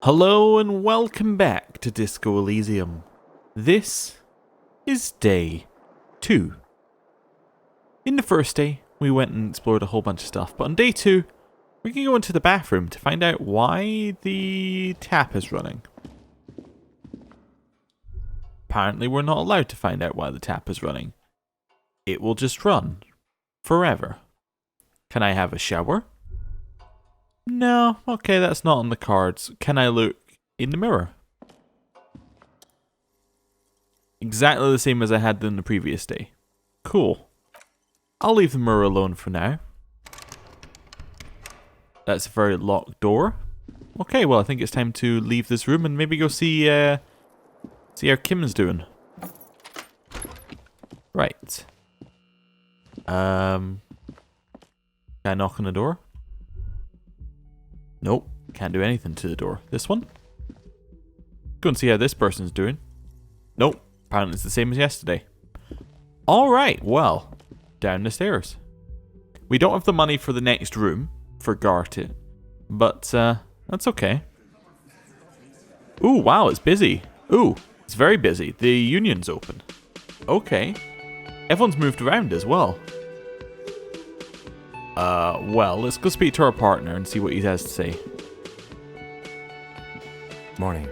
Hello and welcome back to Disco Elysium. This is day 2. In the first day, we went and explored a whole bunch of stuff, but on day 2, we can go into the bathroom to find out why the tap is running. Apparently we're not allowed to find out why the tap is running. It will just run forever. Can I have a shower? No, okay, that's not on the cards. Can I look in the mirror? Exactly the same as I had in the previous day. Cool. I'll leave the mirror alone for now. That's a very locked door. Okay, well I think it's time to leave this room and maybe go see how Kim's doing. Right. Can I knock on the door? Nope, can't do anything to the door. This one? Go and see how this person's doing. Nope, apparently it's the same as yesterday. Alright, well, down the stairs. We don't have the money for the next room, for Gartit, but that's okay. Ooh, wow, it's busy. Ooh, it's very busy. The union's open. Okay. Everyone's moved around as well. Well, let's go speak to our partner and see what he has to say. Morning.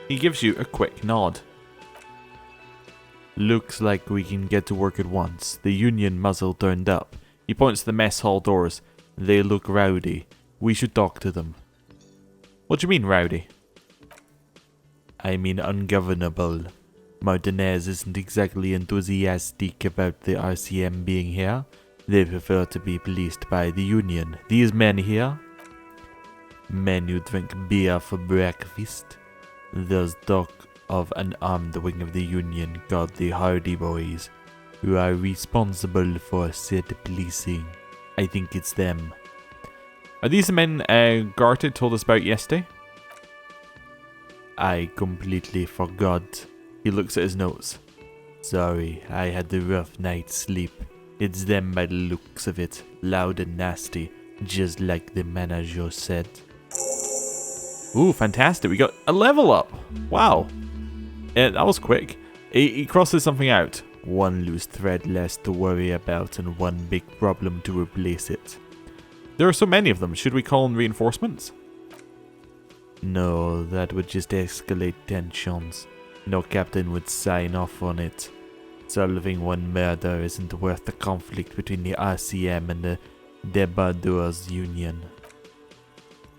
He gives you a quick nod. Looks like we can get to work at once. The union muzzle turned up. He points to the mess hall doors. They look rowdy. We should talk to them. What do you mean, rowdy? I mean ungovernable. Martinez isn't exactly enthusiastic about the RCM being here. They prefer to be policed by the Union. These men here, men who drink beer for breakfast. There's talk of an armed wing of the Union called the Hardy Boys, who are responsible for said policing. I think it's them. Are these the men Garted told us about yesterday? I completely forgot. He looks at his notes. Sorry, I had a rough night's sleep. It's them by the looks of it, loud and nasty, just like the manager said. Ooh, fantastic, we got a level up. Wow. That was quick. He crosses something out. One loose thread less to worry about and one big problem to replace it. There are so many of them, should we call in reinforcements? No, that would just escalate tensions. No captain would sign off on it. Solving one murder isn't worth the conflict between the RCM and the Debardeurs Union.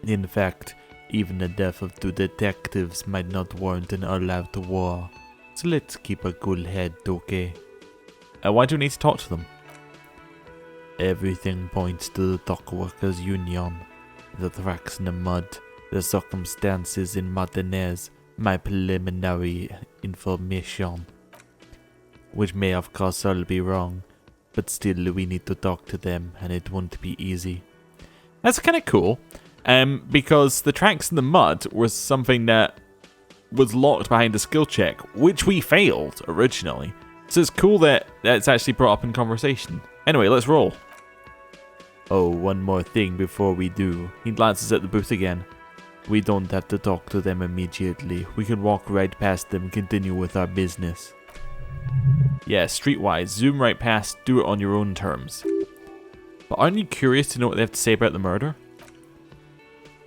In fact, even the death of 2 detectives might not warrant an all-out war. So let's keep a cool head, okay? Why do we need to talk to them? Everything points to the Dock Workers Union. The tracks in the mud, the circumstances in Martinez, my preliminary information. Which may of course all be wrong, but still we need to talk to them and it won't be easy. That's kind of cool, because the tracks in the mud was something that was locked behind a skill check, which we failed originally. So it's cool that it's actually brought up in conversation. Anyway, let's roll. Oh, one more thing before we do. He glances at the booth again. We don't have to talk to them immediately. We can walk right past them and continue with our business. Yeah, streetwise, zoom right past, do it on your own terms. But aren't you curious to know what they have to say about the murder?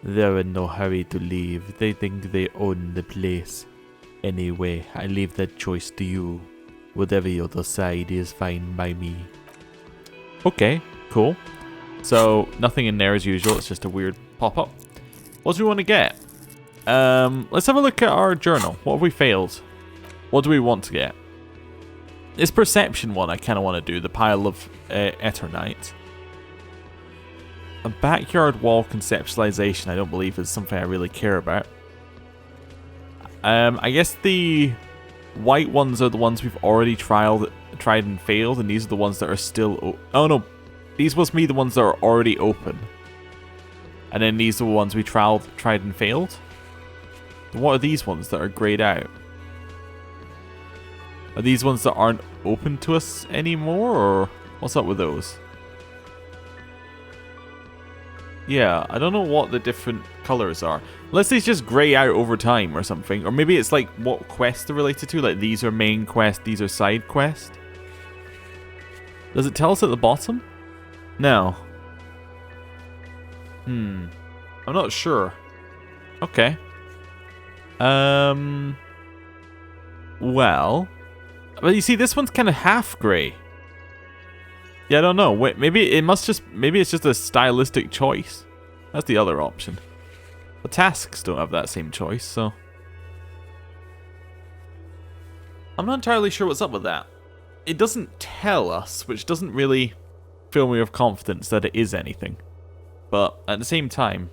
They're in no hurry to leave. They think they own the place. Anyway, I leave that choice to you. Whatever you decide is fine by me. Okay, cool. So, nothing in there as usual, it's just a weird pop-up. What do we want to get? Let's have a look at our journal. What have we failed? What do we want to get? This perception one I kind of want to do, the pile of Eternite. A backyard wall conceptualization I don't believe is something I really care about. I guess the white ones are the ones we've already tried and failed, and these are the ones that are still... Oh no, these must be the ones that are already open. And then these are the ones we tried and failed. What are these ones that are grayed out? Are these ones that aren't open to us anymore, or what's up with those? Yeah, I don't know what the different colors are. Unless these just grey out over time or something. Or maybe it's like what quests they're related to. Like these are main quests, these are side quests. Does it tell us at the bottom? No. I'm not sure. Okay. Well, you see, this one's kind of half grey. Yeah, I don't know. Wait, maybe it's just a stylistic choice. That's the other option. The tasks don't have that same choice, so I'm not entirely sure what's up with that. It doesn't tell us, which doesn't really fill me with confidence that it is anything. But at the same time,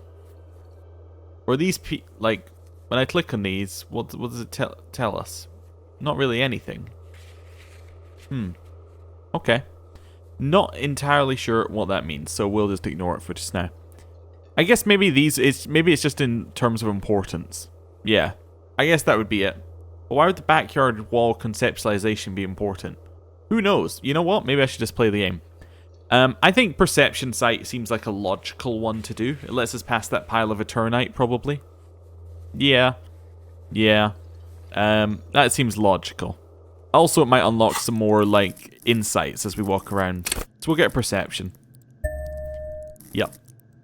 or these like when I click on these, what does it tell us? Not really anything. Okay. Not entirely sure what that means, so we'll just ignore it for just now. I guess maybe it's just in terms of importance. Yeah, I guess that would be it. But why would the backyard wall conceptualization be important? Who knows? You know what? Maybe I should just play the game. I think perception sight seems like a logical one to do. It lets us pass that pile of Eternite, probably. Yeah. That seems logical. Also, it might unlock some more, like, insights as we walk around. So we'll get a perception. Yep.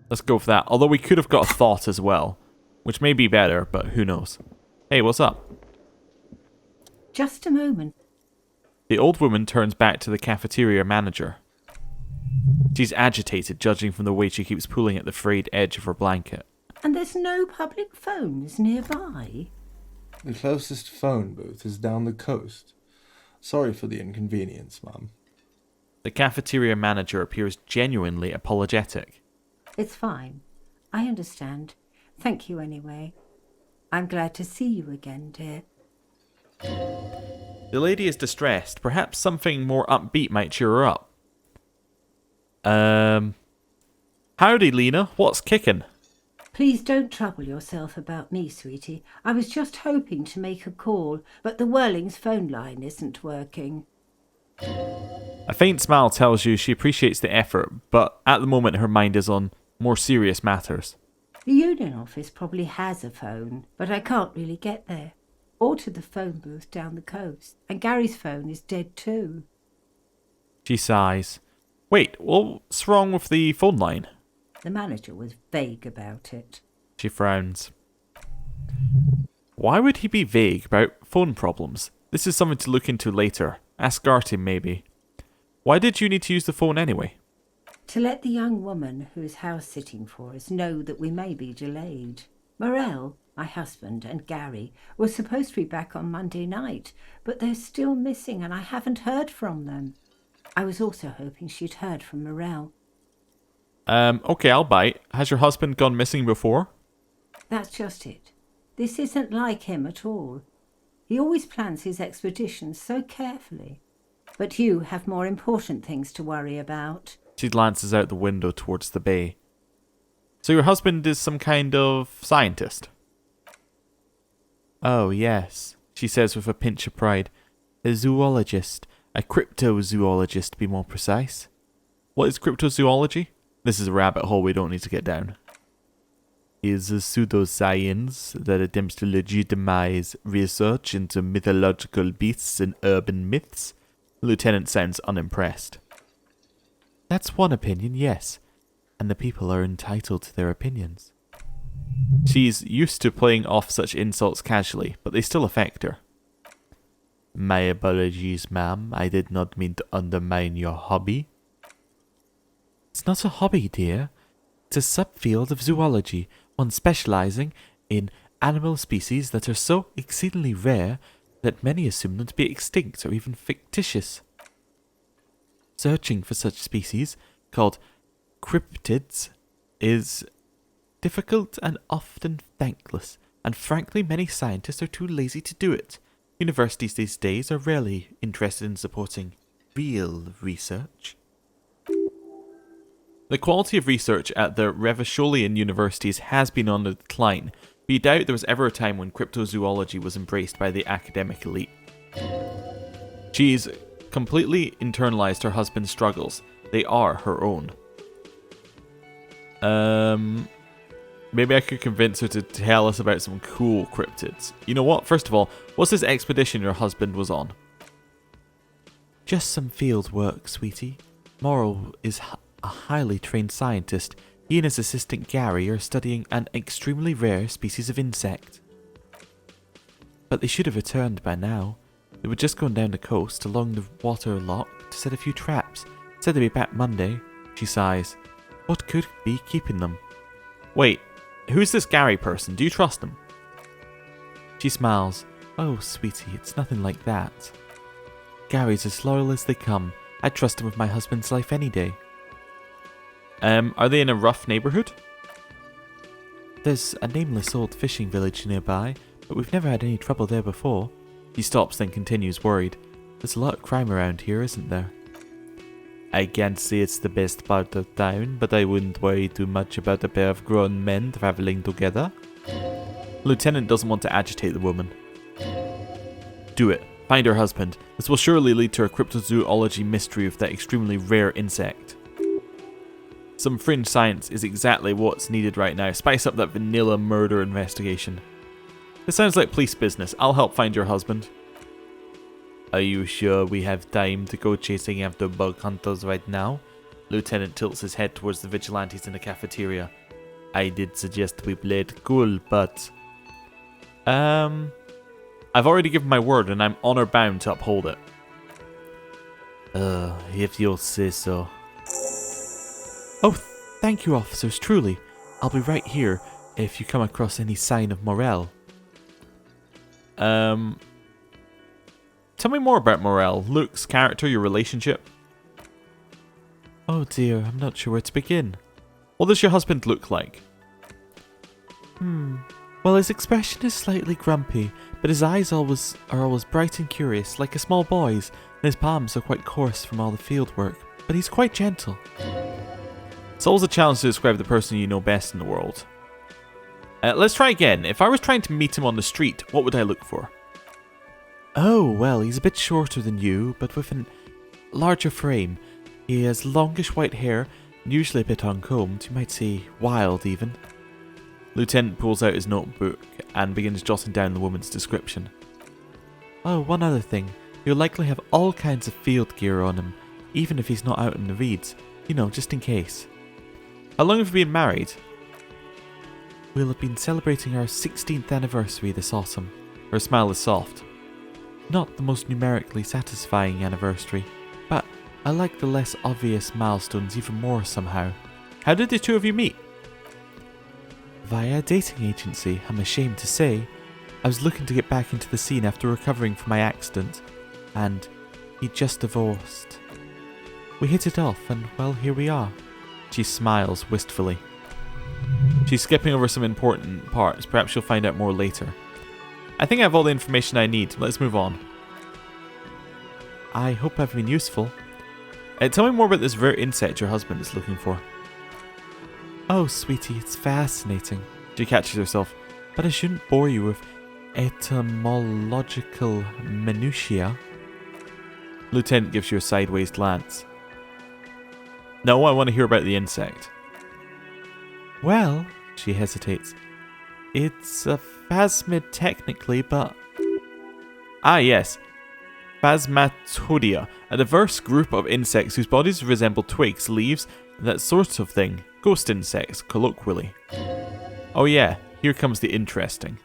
Let's go for that. Although we could have got a thought as well, which may be better, but who knows. Hey, what's up? Just a moment. The old woman turns back to the cafeteria manager. She's agitated, judging from the way she keeps pulling at the frayed edge of her blanket. And there's no public phones nearby? The closest phone booth is down the coast. Sorry for the inconvenience, Mum. The cafeteria manager appears genuinely apologetic. It's fine. I understand. Thank you anyway. I'm glad to see you again, dear. The lady is distressed. Perhaps something more upbeat might cheer her up. Howdy, Lena. What's kicking? Please don't trouble yourself about me, sweetie. I was just hoping to make a call, but the Whirling's phone line isn't working. A faint smile tells you she appreciates the effort, but at the moment her mind is on more serious matters. The union office probably has a phone, but I can't really get there. Or to the phone booth down the coast. And Gary's phone is dead too. She sighs. Wait, what's wrong with the phone line? The manager was vague about it. She frowns. Why would he be vague about phone problems? This is something to look into later. Ask Garty, maybe. Why did you need to use the phone anyway? To let the young woman who is house-sitting for us know that we may be delayed. Morel, my husband, and Gary were supposed to be back on Monday night, but they're still missing and I haven't heard from them. I was also hoping she'd heard from Morel. Okay, I'll bite. Has your husband gone missing before? That's just it. This isn't like him at all. He always plans his expeditions so carefully. But you have more important things to worry about. She glances out the window towards the bay. So your husband is some kind of scientist? Oh, yes, she says with a pinch of pride. A zoologist. A cryptozoologist, to be more precise. What is cryptozoology? This is a rabbit hole we don't need to get down. Is a pseudoscience that attempts to legitimize research into mythological beasts and urban myths. The lieutenant sounds unimpressed. That's one opinion, yes. And the people are entitled to their opinions. She's used to playing off such insults casually, but they still affect her. My apologies, ma'am. I did not mean to undermine your hobby. It's not a hobby, dear. It's a subfield of zoology, one specializing in animal species that are so exceedingly rare that many assume them to be extinct or even fictitious. Searching for such species, called cryptids, is difficult and often thankless, and frankly many scientists are too lazy to do it. Universities these days are rarely interested in supporting real research. The quality of research at the Revacholian universities has been on the decline, but you doubt there was ever a time when cryptozoology was embraced by the academic elite. She's completely internalized her husband's struggles. They are her own. Maybe I could convince her to tell us about some cool cryptids. You know what? First of all, what's this expedition your husband was on? Just some field work, sweetie. Morrow is a highly trained scientist. He and his assistant Gary are studying an extremely rare species of insect. But they should have returned by now. They were just going down the coast along the water lock to set a few traps. Said they'd be back Monday. She sighs. What could be keeping them? Wait, who's this Gary person? Do you trust him? She smiles. Oh, sweetie, it's nothing like that. Gary's as loyal as they come. I'd trust him with my husband's life any day. Are they in a rough neighborhood? There's a nameless old fishing village nearby, but we've never had any trouble there before. He stops, then continues, worried. There's a lot of crime around here, isn't there? I can't say it's the best part of town, but I wouldn't worry too much about a pair of grown men traveling together. Lieutenant doesn't want to agitate the woman. Do it. Find her husband. This will surely lead to a cryptozoology mystery of that extremely rare insect. Some fringe science is exactly what's needed right now. Spice up that vanilla murder investigation. This sounds like police business. I'll help find your husband. Are you sure we have time to go chasing after bug hunters right now? Lieutenant tilts his head towards the vigilantes in the cafeteria. I did suggest we play it cool, but... I've already given my word and I'm honor bound to uphold it. If you'll say so. Oh, thank you, officers, truly. I'll be right here if you come across any sign of Morel. Tell me more about Morel. Looks, character, your relationship. Oh dear, I'm not sure where to begin. What does your husband look like? Well, his expression is slightly grumpy, but his eyes are always bright and curious, like a small boy's, and his palms are quite coarse from all the field work, but he's quite gentle. It's always a challenge to describe the person you know best in the world. Let's try again. If I was trying to meet him on the street, what would I look for? Oh, well, he's a bit shorter than you, but with a larger frame. He has longish white hair, and usually a bit uncombed, you might say wild even. Lieutenant pulls out his notebook and begins jotting down the woman's description. Oh, one other thing. He'll likely have all kinds of field gear on him, even if he's not out in the reeds. You know, just in case. How long have you been married? We'll have been celebrating our 16th anniversary this autumn. Her smile is soft. Not the most numerically satisfying anniversary, but I like the less obvious milestones even more somehow. How did the two of you meet? Via a dating agency, I'm ashamed to say. I was looking to get back into the scene after recovering from my accident, and he just divorced. We hit it off, and well, here we are. She smiles wistfully. She's skipping over some important parts. Perhaps you'll find out more later. I think I have all the information I need. Let's move on. I hope I've been useful. Tell me more about this rare insect your husband is looking for. Oh, sweetie, it's fascinating. She catches herself. But I shouldn't bore you with etymological minutiae. Lieutenant gives you a sideways glance. No, I want to hear about the insect. Well, she hesitates. It's a phasmid technically, but... Ah, yes. Phasmatodea, a diverse group of insects whose bodies resemble twigs, leaves, that sort of thing. Ghost insects, colloquially. Oh yeah, here comes the interesting.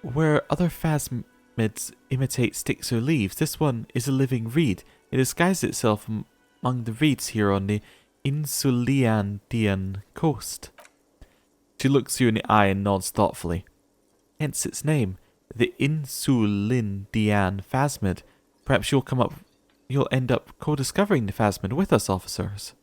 Where other phasmids imitate sticks or leaves, this one is a living reed. It disguises itself among the reeds here on the Insulindian coast. She looks you in the eye and nods thoughtfully. Hence its name, the Insulindian phasmid. Perhaps you'll end up co-discovering the phasmid with us, officers.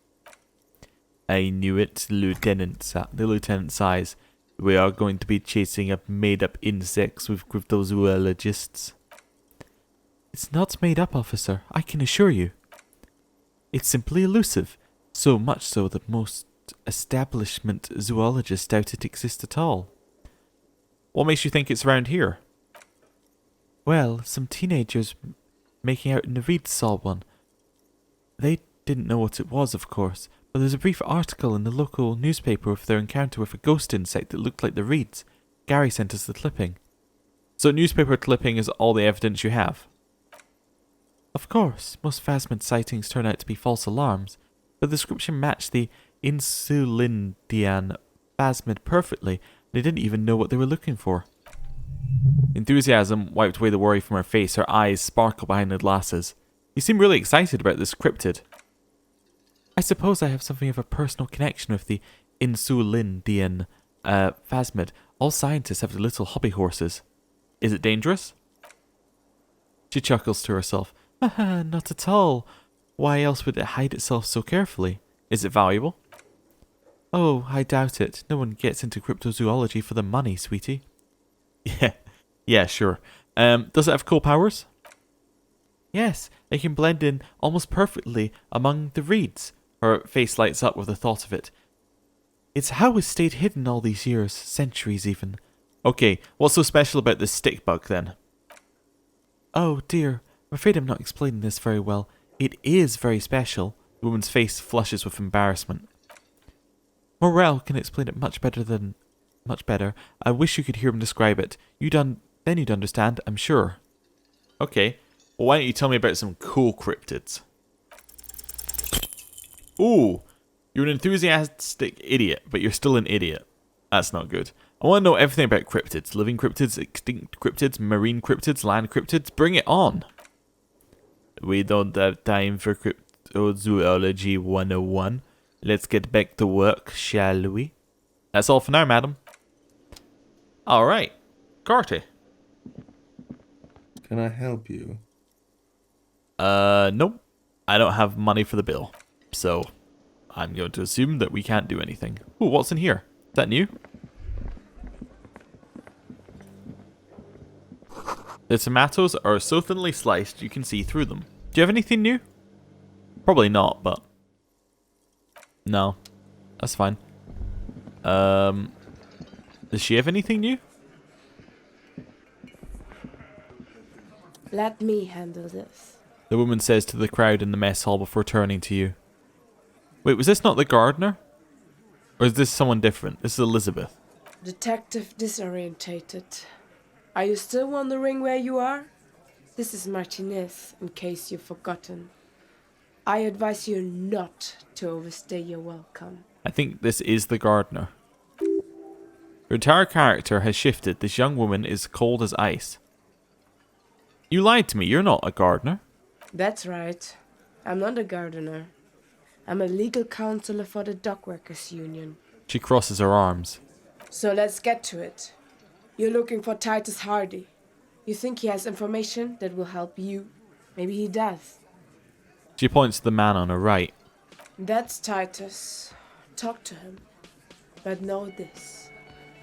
I knew it, Lieutenant. The lieutenant sighs. We are going to be chasing up made-up insects with cryptozoologists. It's not made up, officer, I can assure you. It's simply elusive, so much so that most establishment zoologists doubt it exists at all. What makes you think it's around here? Well, some teenagers making out in the reeds saw one. They didn't know what it was, of course, But there's a brief article in the local newspaper of their encounter with a ghost insect that looked like the reeds. Gary sent us the clipping. So newspaper clipping is all the evidence you have? Of course, most phasmid sightings turn out to be false alarms, but the description matched the insulindian phasmid perfectly. They didn't even know what they were looking for. Enthusiasm wiped away the worry from her face. Her eyes sparkled behind the glasses. You seem really excited about this cryptid. I suppose I have something of a personal connection with the insulindian phasmid. All scientists have their little hobby horses. Is it dangerous? She chuckles to herself. Not at all. Why else would it hide itself so carefully? Is it valuable? Oh, I doubt it. No one gets into cryptozoology for the money, sweetie. Yeah, sure. Does it have cool powers? Yes, it can blend in almost perfectly among the reeds. Her face lights up with the thought of it. It's how it stayed hidden all these years, centuries even. Okay, what's so special about this stick bug then? Oh dear, I'm afraid I'm not explaining this very well. It is very special. The woman's face flushes with embarrassment. Morel can explain it much better. I wish you could hear him describe it. Then you'd understand, I'm sure. Okay, well why don't you tell me about some cool cryptids? Ooh, you're an enthusiastic idiot, but you're still an idiot. That's not good. I want to know everything about cryptids. Living cryptids, extinct cryptids, marine cryptids, land cryptids. Bring it on. We don't have time for cryptozoology 101. Let's get back to work, shall we? That's all for now, madam. Alright. Carty. Can I help you? Nope. I don't have money for the bill. So, I'm going to assume that we can't do anything. Ooh, what's in here? Is that new? The tomatoes are so thinly sliced you can see through them. Do you have anything new? Probably not, but... No. That's fine. Does she have anything new? Let me handle this. The woman says to the crowd in the mess hall before turning to you. Wait, was this not the gardener? Or is this someone different? This is Elizabeth. Detective disorientated. Are you still wondering where you are? This is Martinez, in case you've forgotten. I advise you not to overstay your welcome. I think this is the gardener. Her entire character has shifted. This young woman is cold as ice. You lied to me. You're not a gardener. That's right. I'm not a gardener. I'm a legal counselor for the Dockworkers Union. She crosses her arms. So let's get to it. You're looking for Titus Hardy. You think he has information that will help you. Maybe he does. She points to the man on her right. That's Titus. Talk to him. But know this.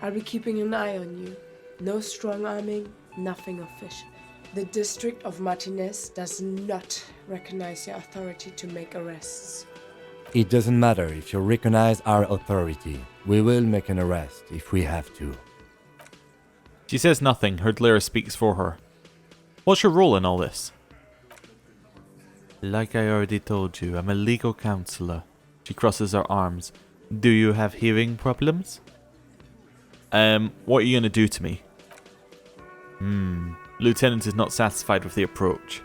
I'll be keeping an eye on you. No strong-arming, nothing official. The district of Martinez does not recognize your authority to make arrests. It doesn't matter if you recognize our authority. We will make an arrest if we have to. She says nothing. Her glare speaks for her. What's your role in all this? Like I already told you, I'm a legal counselor. She crosses her arms. Do you have hearing problems? What are you going to do to me? Lieutenant is not satisfied with the approach.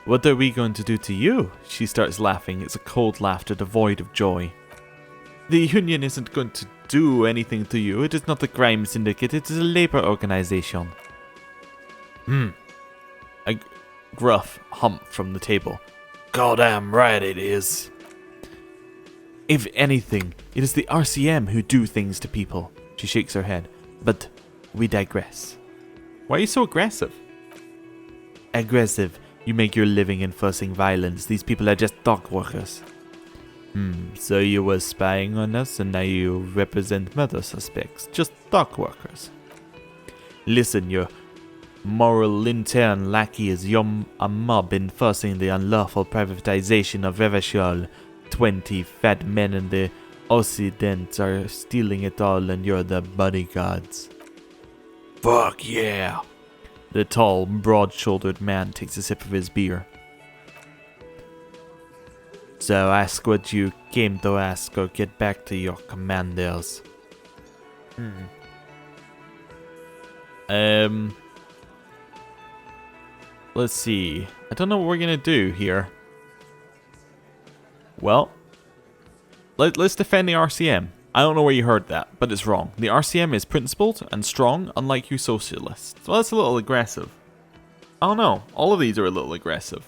What are we going to do to you? She starts laughing. It's a cold laughter devoid of joy. The union isn't going to do anything to you. It is not a crime syndicate. It is a labor organization. A gruff hump from the table. Goddamn right it is. If anything, it is the RCM who do things to people. She shakes her head. But we digress. Why are you so aggressive? Aggressive. You make your living enforcing violence. These people are just dock workers. So you were spying on us and now you represent murder suspects. Just dock workers. Listen, your moral lantern lackey is a mob enforcing the unlawful privatization of Revachol. 20 fat men in the Occident are stealing it all and you're the bodyguards. Fuck yeah! The tall, broad-shouldered man takes a sip of his beer. So ask what you came to ask or get back to your commanders. Let's see. I don't know what we're gonna do here. Well, let's defend the RCM. I don't know where you heard that, but it's wrong. The RCM is principled and strong, unlike you socialists. Well, that's a little aggressive. I don't know. All of these are a little aggressive.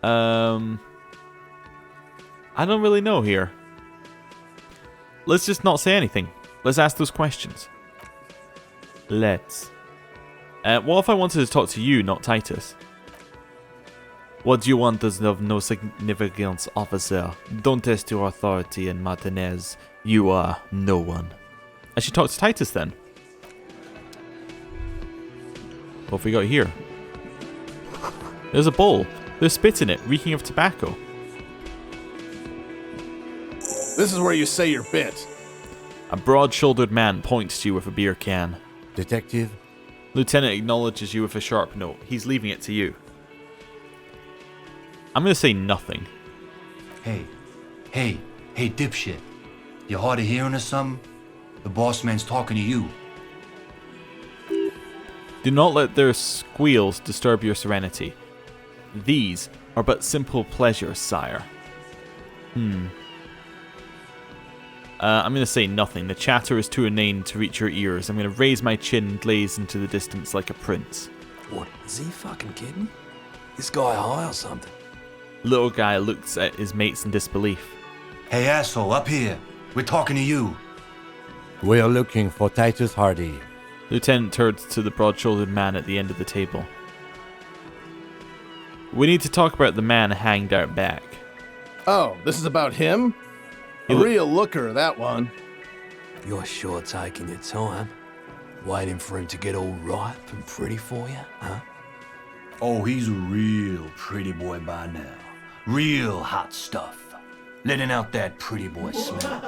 I don't really know here. Let's just not say anything. Let's ask those questions. Let's. What if I wanted to talk to you, not Titus? What do you want is of no significance, officer. Don't test your authority in Martinez. You are no one. I should talk to Titus then. What have we got here? There's a bowl. There's spit in it, reeking of tobacco. This is where you say your bit. A broad-shouldered man points to you with a beer can. Detective? Lieutenant acknowledges you with a sharp note. He's leaving it to you. I'm gonna say nothing. Hey, dipshit. You hard of hearing or something? The boss man's talking to you. Do not let their squeals disturb your serenity. These are but simple pleasures, sire. I'm gonna say nothing. The chatter is too inane to reach your ears. I'm gonna raise my chin and gaze into the distance like a prince. What, is he fucking kidding? This guy high or something? Little guy looks at his mates in disbelief. Hey, asshole, up here. We're talking to you. We are looking for Titus Hardy. Lieutenant turns to the broad-shouldered man at the end of the table. We need to talk about the man hanged out back. Oh, this is about him? A real looker, that one. You're sure taking your time. Waiting for him to get all ripe and pretty for you, huh? Oh, he's a real pretty boy by now. Real hot stuff. Letting out that pretty boy smell.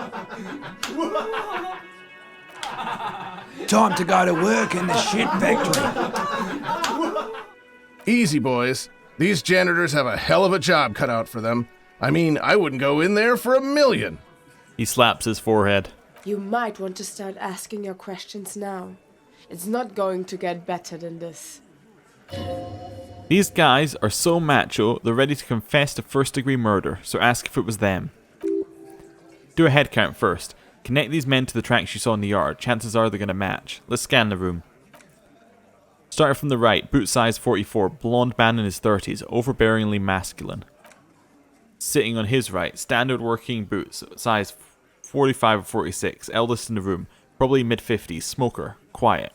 Time to go to work in the shit factory. Easy, boys. These janitors have a hell of a job cut out for them. I mean, I wouldn't go in there for $1 million. He slaps his forehead. You might want to start asking your questions now. It's not going to get better than this. These guys are so macho, they're ready to confess to first-degree murder, so ask if it was them. Do a head count first. Connect these men to the tracks you saw in the yard. Chances are they're going to match. Let's scan the room. Starting from the right, boot size 44, blonde man in his 30s, overbearingly masculine. Sitting on his right, standard working boots, size 45 or 46, eldest in the room, probably mid-50s, smoker, quiet.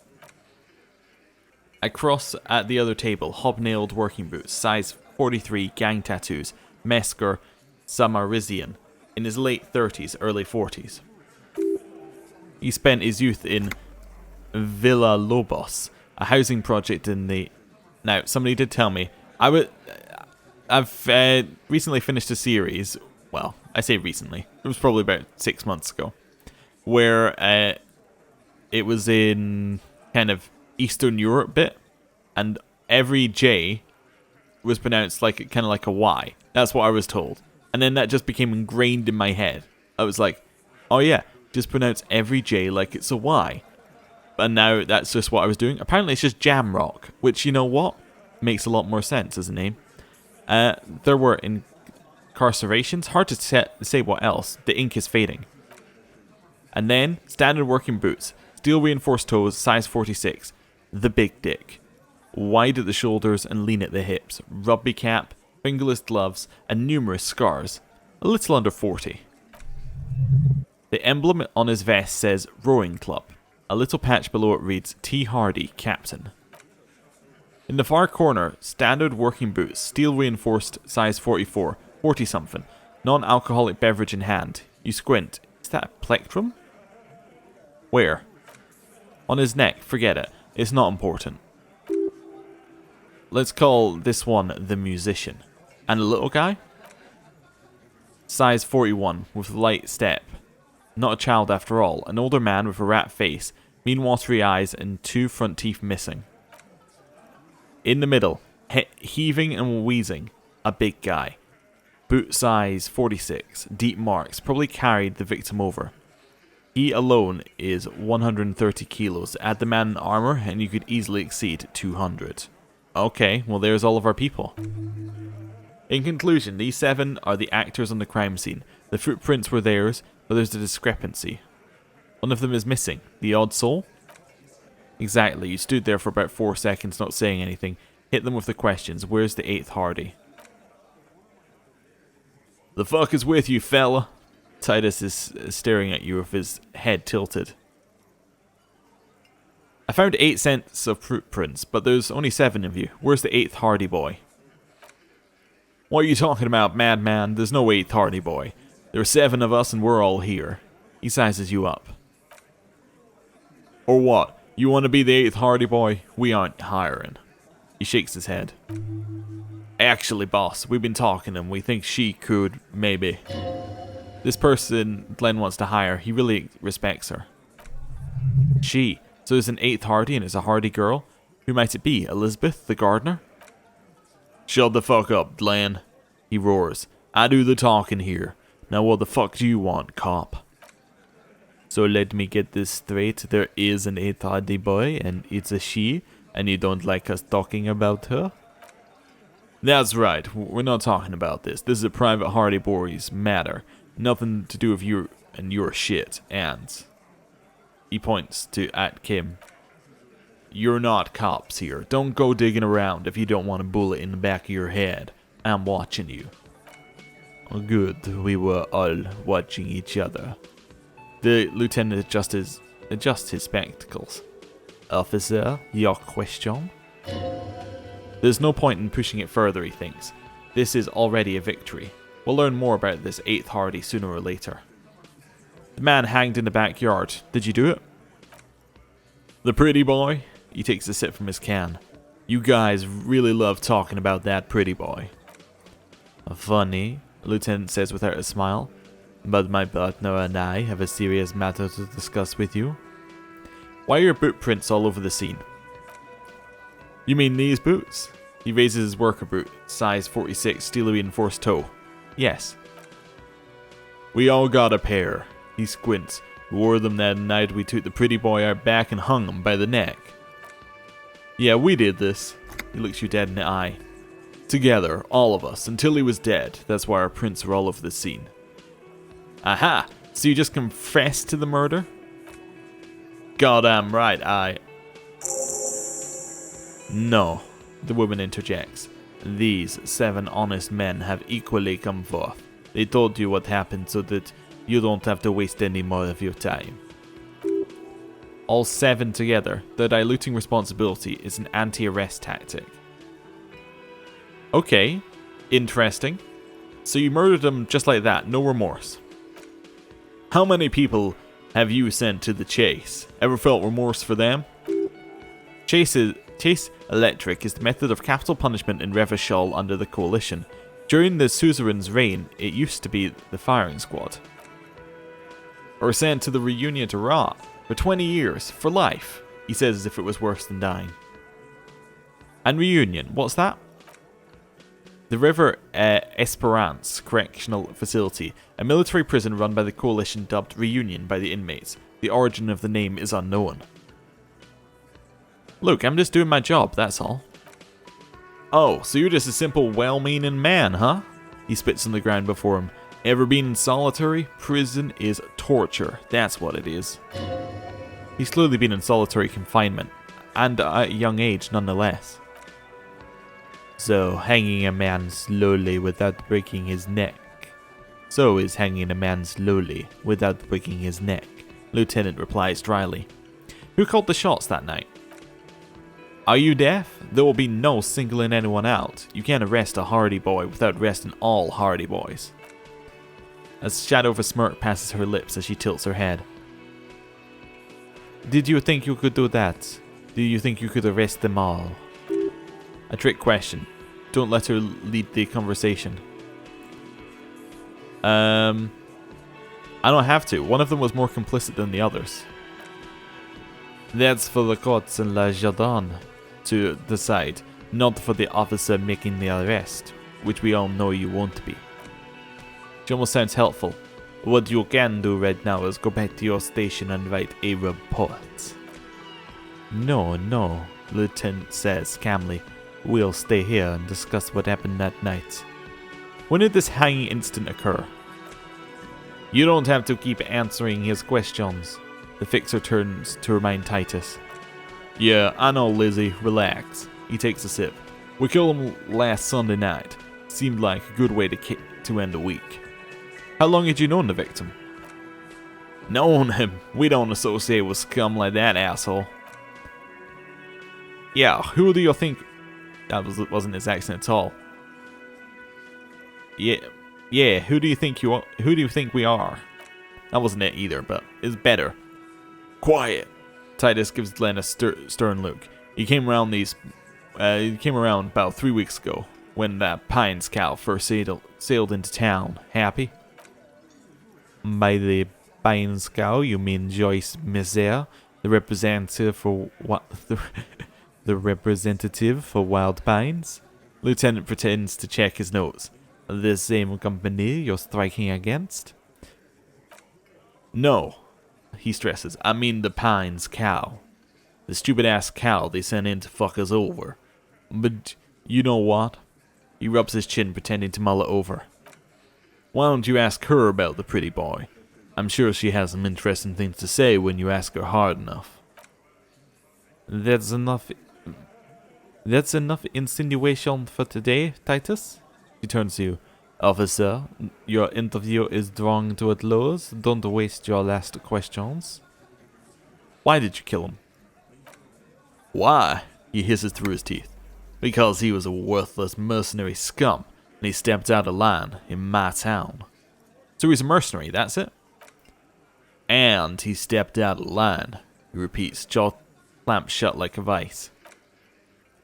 Across at the other table, hobnailed working boots, size 43, gang tattoos, Mesker Samarizian, in his late 30s, early 40s. He spent his youth in Villa Lobos, a housing project in the... Now, somebody did tell me, I've recently finished a series, well, I say recently, it was probably about 6 months ago, where it was in kind of Eastern Europe bit, and every J was pronounced like kind of like a Y. That's what I was told. And then that just became ingrained in my head. I was like, oh yeah, just pronounce every J like it's a Y. And now that's just what I was doing. Apparently it's just Jamrock, which, you know what? Makes a lot more sense as a name. There were incarcerations. Hard to say what else. The ink is fading. And then, standard working boots. Steel reinforced toes, size 46. The big dick. Wide at the shoulders and lean at the hips. Rugby cap, fingerless gloves, and numerous scars. A little under 40. The emblem on his vest says Rowing Club. A little patch below it reads T. Hardy, Captain. In the far corner, standard working boots, steel reinforced, size 44, 40-something. Non-alcoholic beverage in hand. You squint. Is that a plectrum? Where? On his neck, forget it. It's not important. Let's call this one the musician. And a little guy? Size 41, with light step. Not a child after all, an older man with a rat face, mean watery eyes, and 2 front teeth missing. In the middle, heaving and wheezing, a big guy. Boot size 46, deep marks, probably carried the victim over. He alone is 130 kilos. Add the man in armor and you could easily exceed 200. Okay, well there's all of our people. In conclusion, these 7 are the actors on the crime scene. The footprints were theirs, but there's a discrepancy. One of them is missing. The odd soul? Exactly, you stood there for about 4 seconds not saying anything. Hit them with the questions. Where's the 8th Hardy? The fuck is with you, fella? Titus is staring at you with his head tilted. I found 8 sets of footprints, but there's only 7 of you. Where's the 8th Hardy boy? What are you talking about, madman? There's no 8th Hardy boy. There are 7 of us and we're all here. He sizes you up. Or what? You want to be the 8th Hardy boy? We aren't hiring. He shakes his head. Actually, boss, we've been talking and we think she could, maybe. This person Glenn wants to hire, he really respects her. She. So there's an 8th Hardy and it's a Hardy girl? Who might it be? Elizabeth, the gardener? Shut the fuck up, Glenn. He roars. I do the talking here. Now what the fuck do you want, cop? So let me get this straight. There is an 8th Hardy boy and it's a she. And you don't like us talking about her? That's right. We're not talking about this. This is a private Hardy boys matter. Nothing to do with you and your shit. And he points at Kim. You're not cops here. Don't go digging around if you don't want a bullet in the back of your head. I'm watching you. Oh, good. We were all watching each other. The lieutenant adjusts his spectacles. Officer, your question? There's no point in pushing it further, he thinks. This is already a victory. We'll learn more about this 8th Hardy sooner or later. The man hanged in the backyard. Did you do it? The pretty boy? He takes a sip from his can. You guys really love talking about that pretty boy. Funny, the lieutenant says without a smile. But my partner and I have a serious matter to discuss with you. Why are your boot prints all over the scene? You mean these boots? He raises his worker boot, size 46, steel reinforced toe. Yes. We all got a pair. He squints. We wore them that night we took the pretty boy out back and hung him by the neck. Yeah, we did this. He looks you dead in the eye. Together, all of us, until he was dead. That's why our prints are all over the scene. Aha! So you just confessed to the murder? Goddamn right, No, the woman interjects. These 7 honest men have equally come forth. They told you what happened so that you don't have to waste any more of your time. All 7 together, the diluting responsibility is an anti-arrest tactic. Okay, interesting. So you murdered them just like that, no remorse. How many people have you sent to the chase? Ever felt remorse for them? Chase electric is the method of capital punishment in Revachol under the Coalition. During the suzerain's reign, it used to be the firing squad. Or sent to the reunion to rot. For 20 years, for life, he says as if it was worse than dying. And reunion, what's that? The River Esperance Correctional Facility, a military prison run by the Coalition dubbed Reunion by the inmates. The origin of the name is unknown. Look, I'm just doing my job, that's all. Oh, so you're just a simple well-meaning man, huh? He spits on the ground before him. Ever been in solitary? Prison is torture, that's what it is. He's clearly been in solitary confinement, and at a young age nonetheless. So, hanging a man slowly without breaking his neck. So is hanging a man slowly without breaking his neck, Lieutenant replies dryly. Who called the shots that night? Are you deaf? There will be no singling anyone out. You can't arrest a Hardy boy without arresting all Hardy boys. A shadow of a smirk passes her lips as she tilts her head. Did you think you could do that? Do you think you could arrest them all? A trick question. Don't let her lead the conversation. I don't have to. One of them was more complicit than the others. That's for the courts in La Jardin to decide, not for the officer making the arrest, which we all know you won't be. which almost sounds helpful. What you can do right now is go back to your station and write a report. No, Lieutenant says calmly. We'll stay here and discuss what happened that night. When did this hanging incident occur? You don't have to keep answering his questions. The fixer turns to remind Titus. Yeah, I know, Lizzie. Relax. He takes a sip. We killed him last Sunday night. Seemed like a good way to end the week. How long had you known the victim? Known him? We don't associate with scum like that, asshole. Yeah, who do you think... That wasn't his accent at all. Yeah, who do you think you are? Who do you think we are? That wasn't it either, but it's better. Quiet. Titus gives Glenn a stern look. He came around about 3 weeks ago, when that Pines cow first sailed into town. Happy? By the Pines cow, you mean Joyce Misere, the representative for what? The representative for Wild Pines? Lieutenant pretends to check his notes. The same company you're striking against? No, he stresses. I mean the Pines cow. The stupid ass cow they sent in to fuck us over. But you know what? He rubs his chin, pretending to mull it over. Why don't you ask her about the pretty boy? I'm sure she has some interesting things to say when you ask her hard enough. That's enough insinuation for today, Titus? He turns to you. Officer, your interview is drawing to a close. Don't waste your last questions. Why did you kill him? Why? He hisses through his teeth. Because he was a worthless mercenary scum, and he stepped out of line in my town. So he's a mercenary, that's it? And he stepped out of line, he repeats, jaw clamped shut like a vice.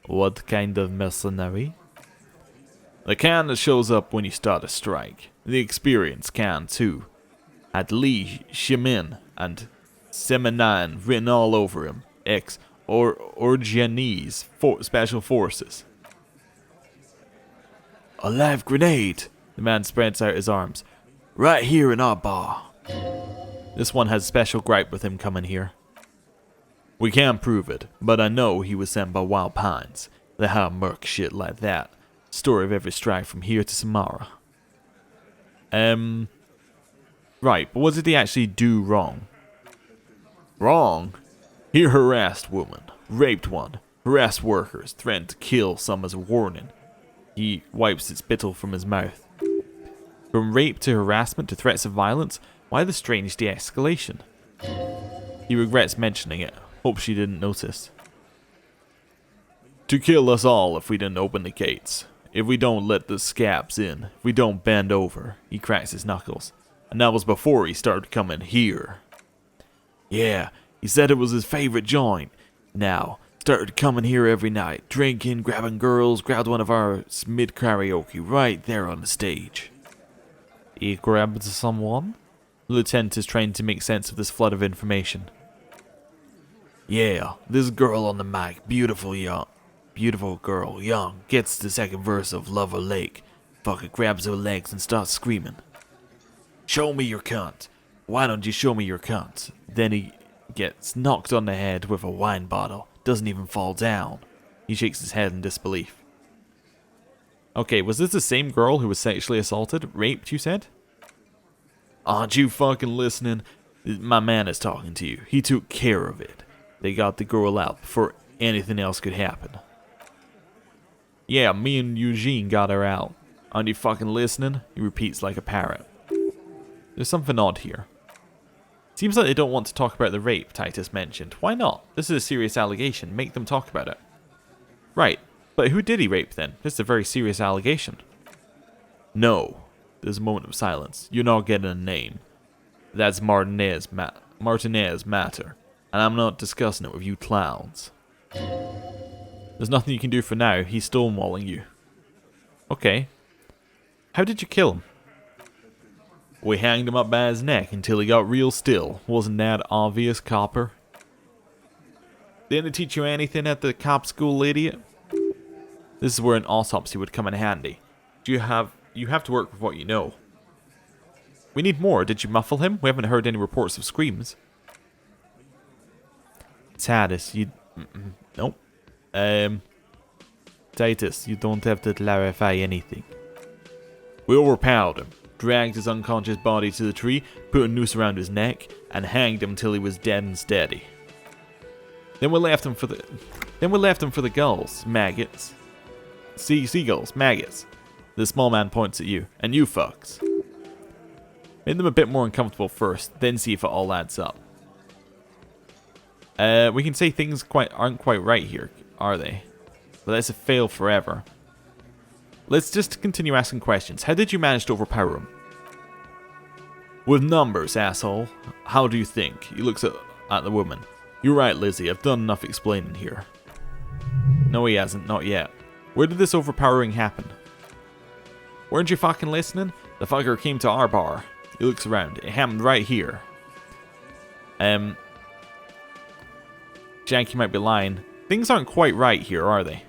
What kind of mercenary? The kind that shows up when you start a strike. The experienced kind, too. Had Li Shimin and Seminine written all over him. Or Genese Special Forces. A live grenade! The man spreads out his arms. Right here in our bar. This one has special gripe with him coming here. We can't prove it, but I know he was sent by Wild Pines. They have murk shit like that. Story of every strike from here to Samara. Right, but what did he actually do wrong? Wrong? He harassed women, raped one, harassed workers, threatened to kill some as a warning. He wipes his spittle from his mouth. From rape to harassment to threats of violence, why the strange de-escalation? He regrets mentioning it. Hope she didn't notice. To kill us all if we didn't open the gates. If we don't let the scabs in. If we don't bend over. He cracks his knuckles. And that was before he started coming here. Yeah, he said it was his favorite joint. Now, started coming here every night. Drinking, grabbing girls, grabbed one of our mid karaoke right there on the stage. He grabbed someone? The lieutenant is trying to make sense of this flood of information. Yeah, this girl on the mic, beautiful girl, young, gets the second verse of Lover Lake. Fucker grabs her legs and starts screaming. Show me your cunt. Why don't you show me your cunt? Then he gets knocked on the head with a wine bottle. Doesn't even fall down. He shakes his head in disbelief. Okay, was this the same girl who was sexually assaulted? Raped, you said? Aren't you fucking listening? My man is talking to you. He took care of it. They got the girl out before anything else could happen. Yeah, me and Eugene got her out. Aren't you fucking listening? He repeats like a parrot. There's something odd here. Seems like they don't want to talk about the rape Titus mentioned. Why not? This is a serious allegation. Make them talk about it. Right, but who did he rape then? This is a very serious allegation. No. There's a moment of silence. You're not getting a name. That's Martinez matter. And I'm not discussing it with you clowns. There's nothing you can do for now. He's stonewalling you. Okay. How did you kill him? We hanged him up by his neck until he got real still. Wasn't that obvious, copper? Didn't it teach you anything at the cop school, idiot? This is where an autopsy would come in handy. You have to work with what you know. We need more. Did you muffle him? We haven't heard any reports of screams. Titus, you... Nope. Titus, you don't have to clarify anything. We overpowered him, dragged his unconscious body to the tree, put a noose around his neck, and hanged him till he was dead and steady. Then we left him for the gulls, maggots. Seagulls, maggots. The small man points at you, and you fucks. Made them a bit more uncomfortable first, then see if it all adds up. We can say things aren't quite right here, are they? But that's a fail forever. Let's just continue asking questions. How did you manage to overpower him? With numbers, asshole. How do you think? He looks at the woman. You're right, Lizzie. I've done enough explaining here. No, he hasn't. Not yet. Where did this overpowering happen? Weren't you fucking listening? The fucker came to our bar. He looks around. It happened right here. Jack, you might be lying. Things aren't quite right here, are they?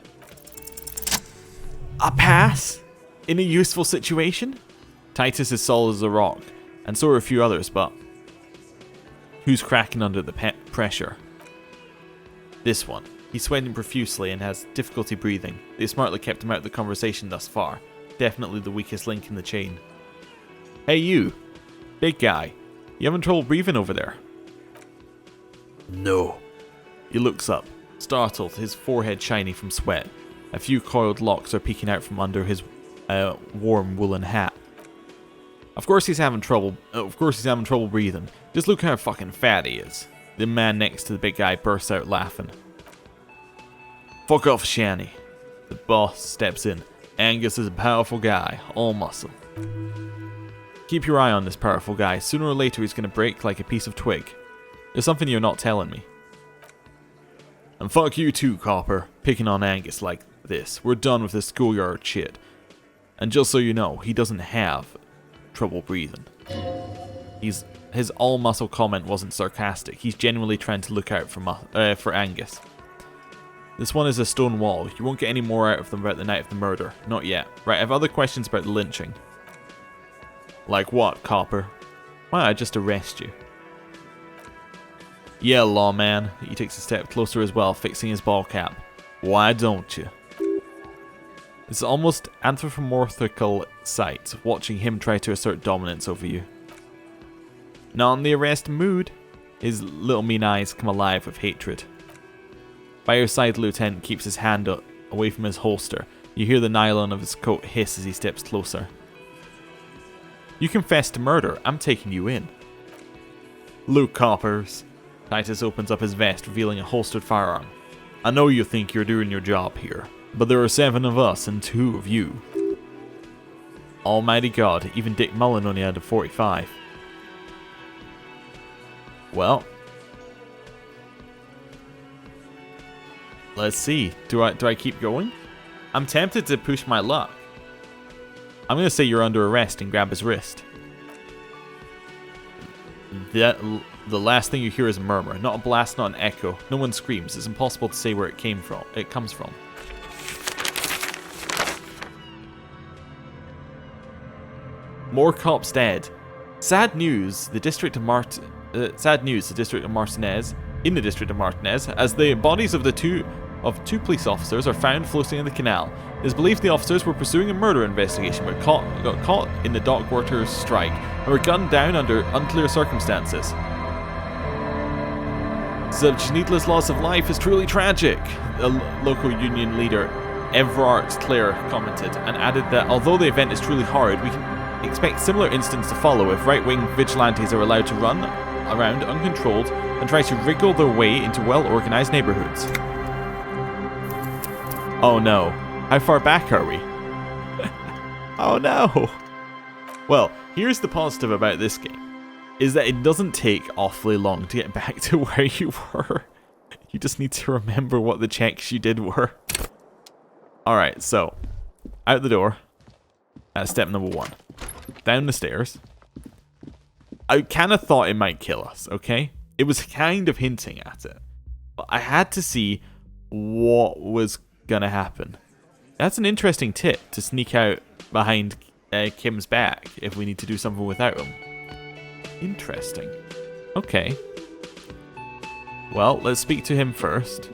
A pass? In a useful situation? Titus is solid as a rock, and so are a few others, but... Who's cracking under the pressure? This one. He's sweating profusely and has difficulty breathing. They've smartly kept him out of the conversation thus far. Definitely the weakest link in the chain. Hey you! Big guy. You having trouble breathing over there? No. He looks up, startled, his forehead shiny from sweat. A few coiled locks are peeking out from under his warm woolen hat. Of course he's having trouble breathing. Just look how fucking fat he is. The man next to the big guy bursts out laughing. Fuck off, Shanny. The boss steps in. Angus is a powerful guy, all muscle. Keep your eye on this powerful guy. Sooner or later he's gonna break like a piece of twig. There's something you're not telling me. And fuck you too, Copper, picking on Angus like this. We're done with this schoolyard shit. And just so you know, he doesn't have trouble breathing. His all-muscle comment wasn't sarcastic. He's genuinely trying to look out for Angus. This one is a stone wall. You won't get any more out of them about the night of the murder. Not yet. Right, I have other questions about the lynching. Like what, Copper? Why don't I just arrest you? Yeah, lawman. He takes a step closer as well, fixing his ball cap. Why don't you? It's almost anthropomorphical sight, watching him try to assert dominance over you. Not in the arrest mood. His little mean eyes come alive with hatred. By your side, the lieutenant keeps his hand away from his holster. You hear the nylon of his coat hiss as he steps closer. You confessed to murder. I'm taking you in. Luke Coppers. Titus opens up his vest, revealing a holstered firearm. I know you think you're doing your job here, but there are 7 of us and 2 of you. Almighty God, even Dick Mullen only had a 45. Well, let's see. Do I keep going? I'm tempted to push my luck. I'm going to say you're under arrest and grab his wrist. The last thing you hear is a murmur, not a blast, not an echo. No one screams. It's impossible to say where it comes from. More cops dead. Sad news. The district of Martinez, as the bodies of two police officers are found floating in the canal. It is believed the officers were pursuing a murder investigation but got caught in the dock workers' strike and were gunned down under unclear circumstances. Such needless loss of life is truly tragic, a local union leader, Everard Clare, commented, and added that although the event is truly horrid, we can expect similar incidents to follow if right-wing vigilantes are allowed to run around uncontrolled and try to wriggle their way into well-organized neighborhoods. Oh no. How far back are we? Oh no. Well, here's the positive about this game, is that it doesn't take awfully long to get back to where you were. You just need to remember what the checks you did were. Alright, so, out the door. That's step number 1. Down the stairs. I kind of thought it might kill us, okay? It was kind of hinting at it. But I had to see what was gonna happen. That's an interesting tip, to sneak out behind Kim's back if we need to do something without him. Interesting. Okay. Well, let's speak to him first.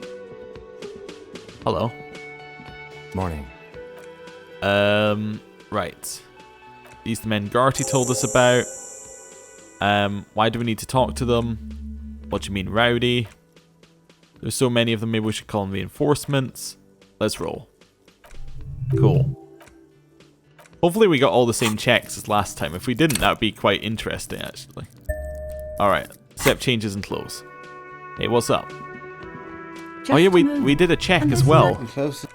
Hello. Morning. Right. These the men Garty told us about. Why do we need to talk to them? What do you mean, rowdy? There's so many of them, maybe we should call them reinforcements. Let's roll. Cool. Hopefully we got all the same checks as last time. If we didn't, that would be quite interesting, actually. Alright. Accept changes and close. Hey, what's up? Oh yeah, we did a check as well.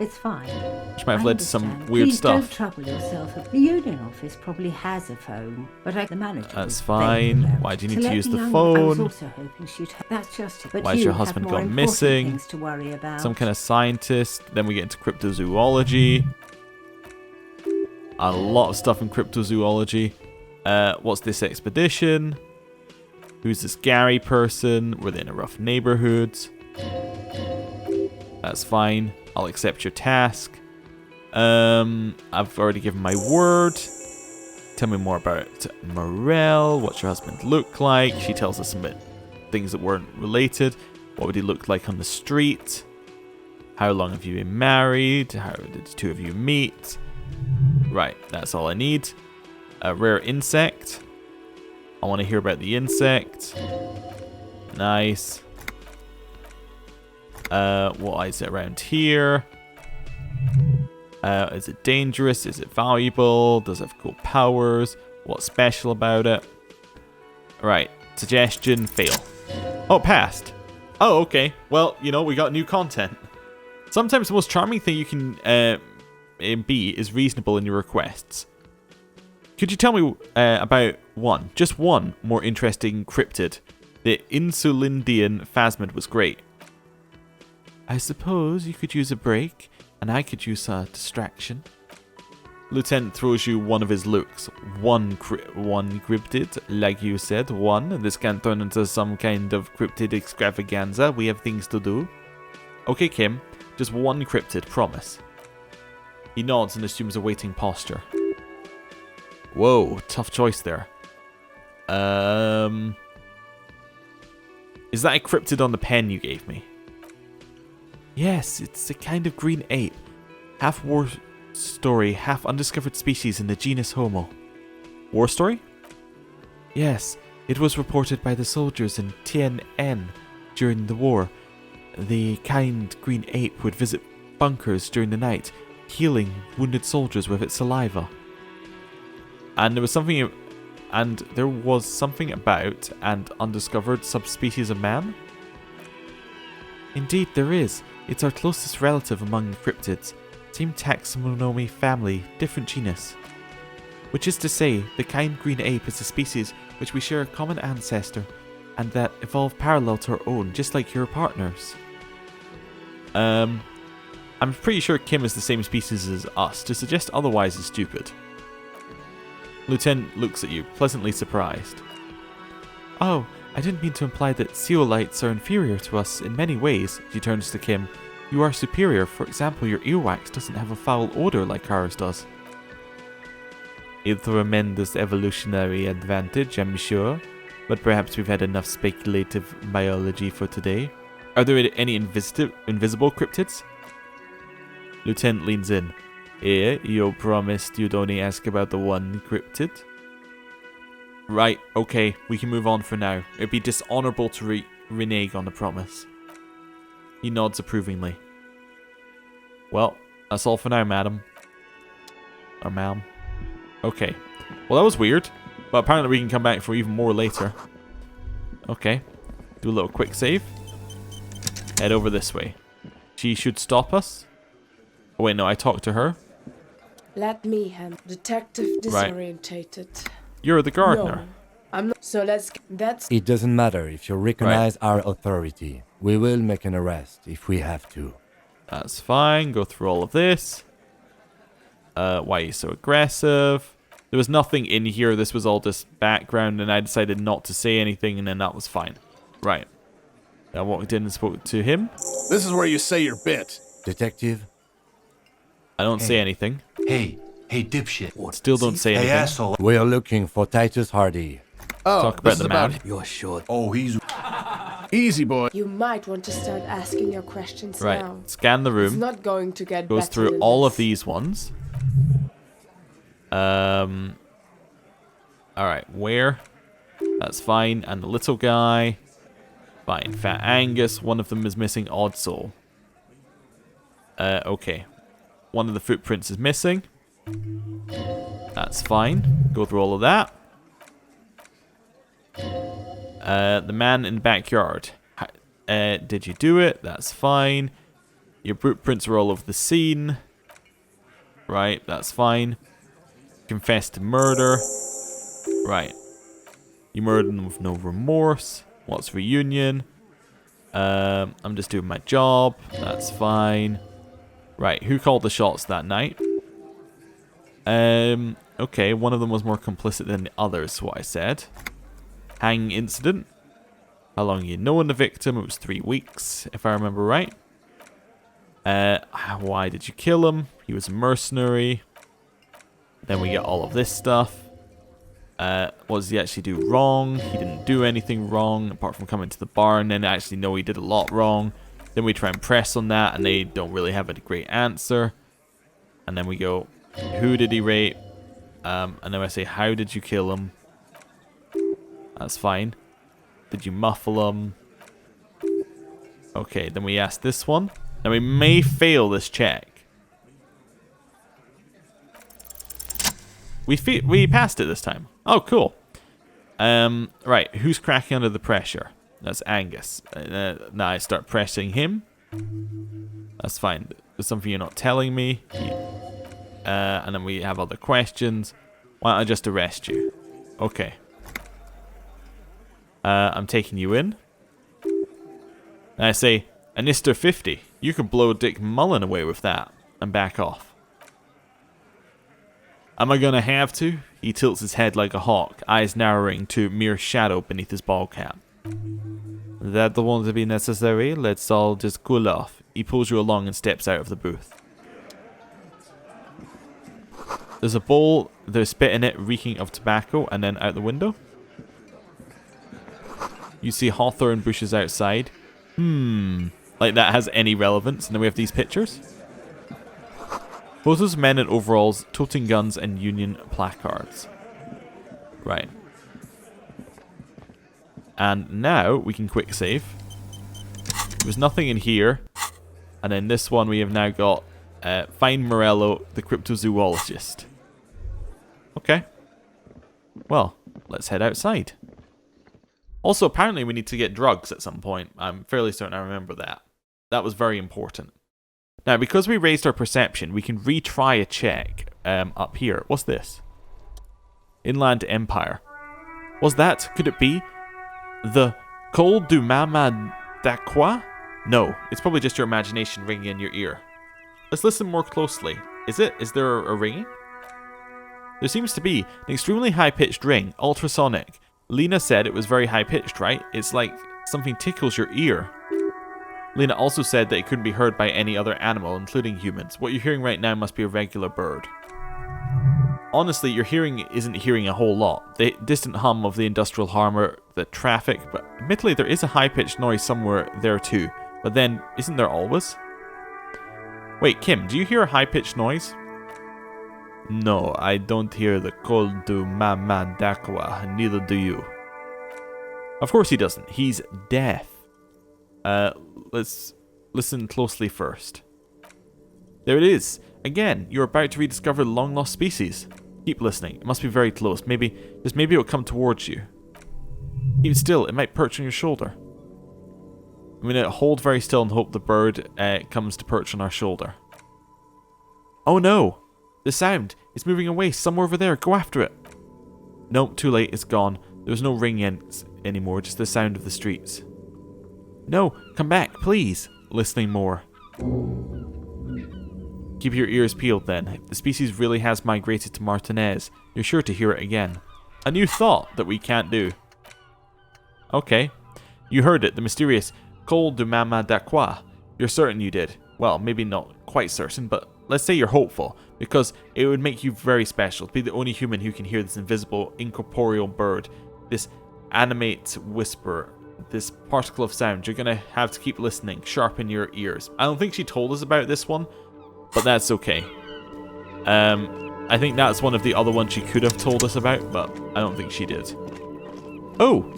It's fine. Which might have led to some weird Please stuff. Don't trouble yourself. The union office probably has a phone, but the manager. That's fine. Why do you need to use the I was phone? also hoping she'd. That's just it. But Why has your husband gone missing? Things to worry about. Some kind of scientist. Then we get into cryptozoology. A lot of stuff in cryptozoology. What's this expedition? Who's this Gary person? Were they in a rough neighborhood? That's fine. I'll accept your task. I've already given my word. Tell me more about Morel. What's your husband look like? She tells us some things that weren't related. What would he look like on the street? How long have you been married? How did the two of you meet? Right, that's all I need. A rare insect. I want to hear about the insect. Nice. What is it around here? Is it dangerous? Is it valuable? Does it have cool powers? What's special about it? Right, suggestion, fail. Oh, passed. Oh, okay. Well, you know, we got new content. Sometimes the most charming thing you can be is reasonable in your requests. Could you tell me about just one more interesting cryptid? The Insulindian phasmid was great. I suppose you could use a break, and I could use a distraction. Lieutenant throws you one of his looks. One cryptid, like you said, one. This can turn into some kind of cryptid extravaganza. We have things to do. Okay, Kim, just one cryptid, promise. He nods and assumes a waiting posture. Whoa, tough choice there. Is that a cryptid on the pen you gave me? Yes, it's a kind of green ape. Half war story, half undiscovered species in the genus Homo. War story? Yes, it was reported by the soldiers in Tien during the war. The kind green ape would visit bunkers during the night, healing wounded soldiers with its saliva. And there was something about an undiscovered subspecies of man? Indeed there is. It's our closest relative among cryptids. Same taxonomy family, different genus. Which is to say, the kind green ape is a species which we share a common ancestor, and that evolved parallel to our own, just like your partners. I'm pretty sure Kim is the same species as us. To suggest otherwise is stupid. Lieutenant looks at you, pleasantly surprised. Oh, I didn't mean to imply that zeolites are inferior to us in many ways. She turns to Kim. You are superior. For example, your earwax doesn't have a foul odor like ours does. A tremendous evolutionary advantage, I'm sure. But perhaps we've had enough speculative biology for today. Are there any invisible cryptids? Lieutenant leans in. You promised you'd only ask about the one cryptid? Right, okay, we can move on for now. It'd be dishonorable to renege on the promise. He nods approvingly. Well, that's all for now, madam. Or ma'am. Okay. Well, that was weird. But apparently we can come back for even more later. Okay. Do a little quick save. Head over this way. She should stop us. Oh wait, no, I talked to her. Let me handle. Detective disorientated. Right. You're the gardener. No, I'm not. So that's. It doesn't matter if you recognize our authority. We will make an arrest if we have to. That's fine. Go through all of this. Why are you so aggressive? There was nothing in here. This was all just background, and I decided not to say anything, and then that was fine. Right. I walked in and spoke to him. This is where you say your bit. Detective? I don't say anything. Hey, dipshit. Still don't say anything. Hey, asshole. We are looking for Titus Hardy. Oh, Talk this about is the man. about You're sure. Oh, he's easy boy. You might want to start asking your questions Right. now. Scan the It's room. not going to get Goes better through than all this. of these ones. Alright, where? That's fine. And the little guy. Fine. Fat Angus. One of them is missing. Odd Soul. Okay. One of the footprints is missing. That's fine. Go through all of that. The man in the backyard. Did you do it? That's fine. Your footprints were all over the scene. Right, that's fine. Confessed to murder. Right. You murdered them with no remorse. What's reunion? I'm just doing my job. That's fine. Right, who called the shots that night? Okay, one of them was more complicit than the others, what I said. Hanging incident. How long you known the victim? It was 3 weeks, if I remember right. Why did you kill him? He was a mercenary. Then we get all of this stuff. What does he actually do wrong? He didn't do anything wrong, apart from coming to the bar, and then actually no, he did a lot wrong. Then we try and press on that, and they don't really have a great answer. And then we go, who did he rape? And then I say, how did you kill him? That's fine. Did you muffle him? Okay, then we ask this one. Now we may fail this check. We passed it this time. Oh, cool. Right, who's cracking under the pressure? That's Angus. Now I start pressing him. That's fine. There's something you're not telling me. And then we have other questions. Why don't I just arrest you? Okay. I'm taking you in. And I say, Anister 50, you can blow Dick Mullen away with that. And back off. Am I gonna have to? He tilts his head like a hawk, eyes narrowing to mere shadow beneath his ball cap. That the one to be necessary? Let's all just cool off. He pulls you along and steps out of the booth. There's a bowl, there's spit in it, reeking of tobacco, and then out the window. You see hawthorn bushes outside. Like that has any relevance. And then we have these pictures. Photos of men in overalls, toting guns, and Union placards. Right. And now we can quick save. There's nothing in here. And then this one we have now got find Morello, the cryptozoologist. Okay. Well, let's head outside. Also, apparently we need to get drugs at some point. I'm fairly certain I remember that. That was very important. Now, because we raised our perception, we can retry a check up here. What's this? Inland Empire. Was that? Could it be? The Col du Mama d'Aqua? No, it's probably just your imagination ringing in your ear. Let's listen more closely. Is it? Is there a ringing? There seems to be an extremely high-pitched ring, ultrasonic. Lena said it was very high-pitched, right? It's like something tickles your ear. Lena also said that it couldn't be heard by any other animal, including humans. What you're hearing right now must be a regular bird. Honestly, your hearing isn't hearing a whole lot. The distant hum of the industrial harbour, the traffic, but admittedly there is a high-pitched noise somewhere there too. But then, isn't there always? Wait, Kim, do you hear a high-pitched noise? No, I don't hear the Col du Mama d'Aqua, neither do you. Of course he doesn't. He's deaf. Let's listen closely first. There it is. Again, you're about to rediscover the long-lost species. Keep listening. It must be very close. Maybe it'll come towards you. Keep still. It might perch on your shoulder. I'm going to hold very still and hope the bird comes to perch on our shoulder. Oh no! The sound! It's moving away, somewhere over there. Go after it! Nope, too late. It's gone. There's no ring anymore, just the sound of the streets. No, come back, please! Listening more. Keep your ears peeled then. If the species really has migrated to Martinez, you're sure to hear it again. A new thought that we can't do. Okay. You heard it, the mysterious Col du Mama d'Aqua. You're certain you did. Well, maybe not quite certain, but let's say you're hopeful, because it would make you very special to be the only human who can hear this invisible, incorporeal bird. this animate whisper, this particle of sound. You're gonna have to keep listening, sharpen your ears. I don't think she told us about this one, but that's okay. I think that's one of the other ones she could have told us about, but I don't think she did. Oh!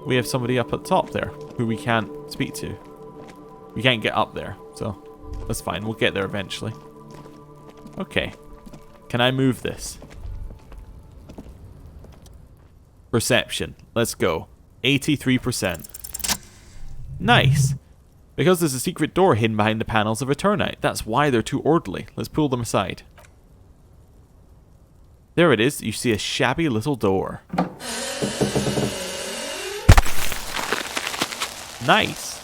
We have somebody up at the top there who we can't speak to. We can't get up there, so that's fine. We'll get there eventually. Okay. Can I move this? Perception. Let's go. 83%. Nice. Because there's a secret door hidden behind the panels of Eternite. That's why they're too orderly. Let's pull them aside. There it is. You see a shabby little door. Nice.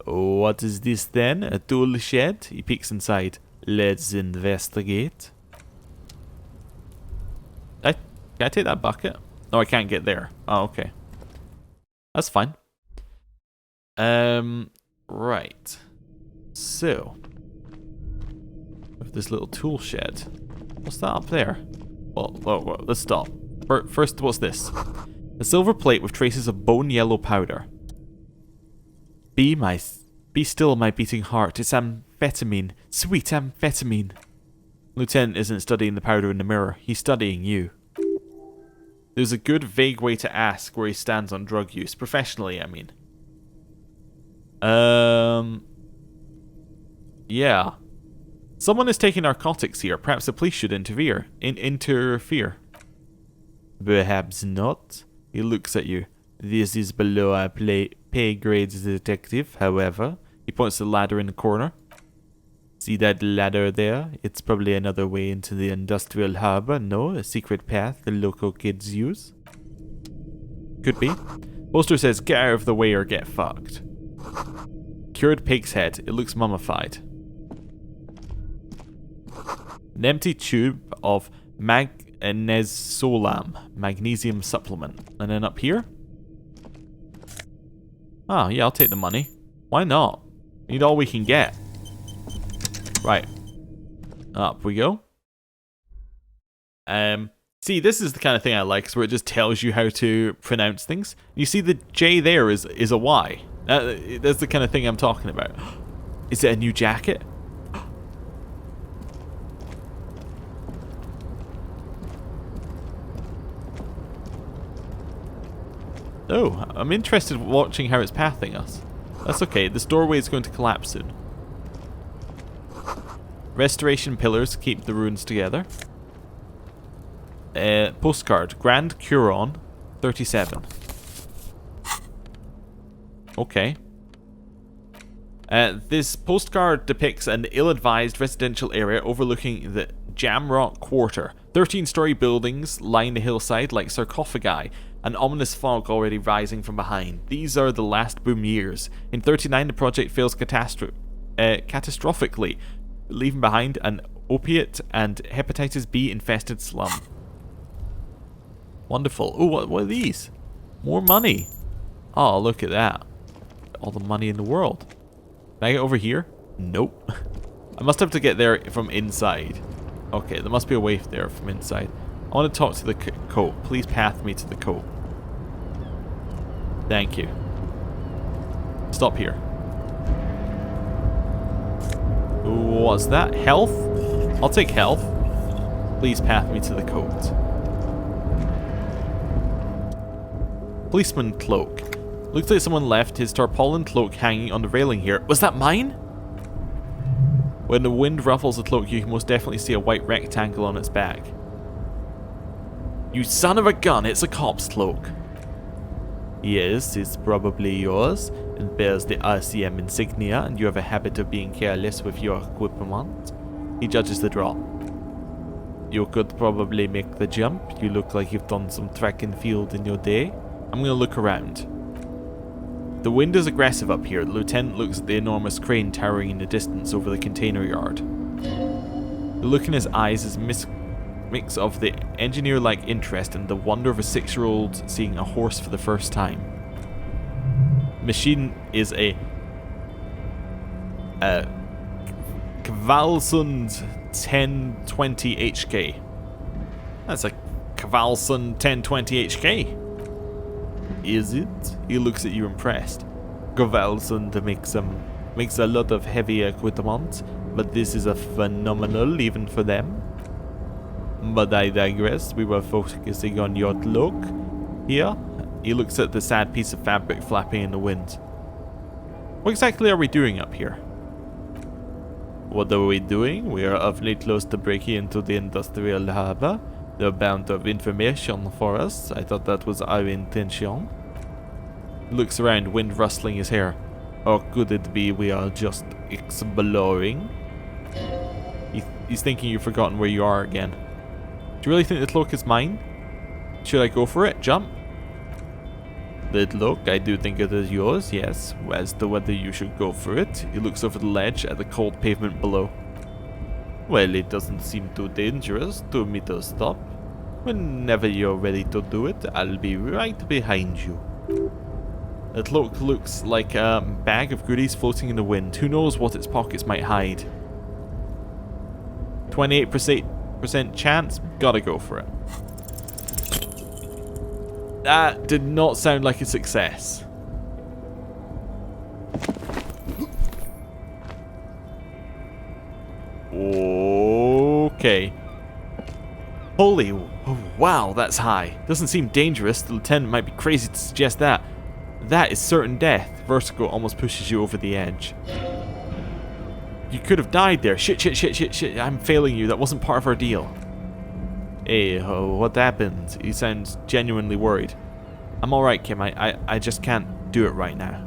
What is this then? A tool shed? He peeks inside. Let's investigate. Can I take that bucket? No, I can't get there. Oh, okay. That's fine. Right. So, with this little tool shed. What's that up there? Well, let's stop. First, what's this? A silver plate with traces of bone yellow powder. Be still, my beating heart. It's amphetamine. Sweet amphetamine. Lieutenant isn't studying the powder in the mirror. He's studying you. There's a good, vague way to ask where he stands on drug use. Professionally, I mean. Yeah. Someone is taking narcotics here. Perhaps the police should interfere. Interfere. Perhaps not. He looks at you. This is below our pay grade detective, however. He points to the ladder in the corner. See that ladder there? It's probably another way into the industrial harbor. No, a secret path the local kids use. Could be. Poster says, get out of the way or get fucked. Cured pig's head. It looks mummified. An empty tube of magnesolam, magnesium supplement. And then up here? Oh, yeah, I'll take the money. Why not? We need all we can get. Right. Up we go. See, this is the kind of thing I like, where it just tells you how to pronounce things. You see the J there is a Y. That's the kind of thing I'm talking about. Is it a new jacket? Oh, I'm interested in watching how it's pathing us. That's okay, this doorway is going to collapse soon. Restoration pillars keep the ruins together. Postcard, Grand Curon, 37. Okay. This postcard depicts an ill-advised residential area overlooking the Jamrock Quarter. 13-story buildings line the hillside like sarcophagi, an ominous fog already rising from behind. These are the last boom years. In 39, the project fails catastrophically, leaving behind an opiate and hepatitis B infested slum. Wonderful. Oh, what are these? More money. Oh, look at that. All the money in the world. Can I get over here? Nope. I must have to get there from inside. Okay, there must be a way there from inside. I want to talk to the coat. Please path me to the coat. Thank you. Stop here. What's that? Health? I'll take health. Please path me to the coat. Policeman cloak. Looks like someone left his tarpaulin cloak hanging on the railing here. Was that mine? When the wind ruffles the cloak, you can most definitely see a white rectangle on its back. You son of a gun, it's a cop's cloak. Yes, it's probably yours. It bears the RCM insignia, and you have a habit of being careless with your equipment. He judges the drop. You could probably make the jump. You look like you've done some track and field in your day. I'm gonna look around. The wind is aggressive up here. The lieutenant looks at the enormous crane towering in the distance over the container yard. The look in his eyes is mix of the engineer-like interest and the wonder of a 6-year-old seeing a horse for the first time. The machine is a Kvalsund 1020 HK. That's a Cavalson 1020 HK. Is it? He looks at you impressed. Cavalson makes a lot of heavy equipment, but this is a phenomenal even for them. But I digress. We were focusing on your cloak. Here, he looks at the sad piece of fabric flapping in the wind. What exactly are we doing up here? What are we doing? We are awfully close to breaking into the industrial harbor. They're bound to have information for us. I thought that was our intention. Looks around, wind rustling his hair. Or could it be we are just exploring? He's thinking you've forgotten where you are again. Do you really think the cloak is mine? Should I go for it? Jump? The cloak, I do think it is yours, yes. As to whether you should go for it, he looks over the ledge at the cold pavement below. Well, it doesn't seem too dangerous to me to stop. Whenever you're ready to do it, I'll be right behind you. The cloak looks like a bag of goodies floating in the wind. Who knows what its pockets might hide? 28% chance, gotta go for it. That did not sound like a success. Okay. Holy, wow, that's high. Doesn't seem dangerous. The lieutenant might be crazy to suggest that. That is certain death. Vertigo almost pushes you over the edge. You could have died there. Shit. I'm failing you. That wasn't part of our deal. Hey, what happened? He sounds genuinely worried. I'm alright, Kim. I just can't do it right now.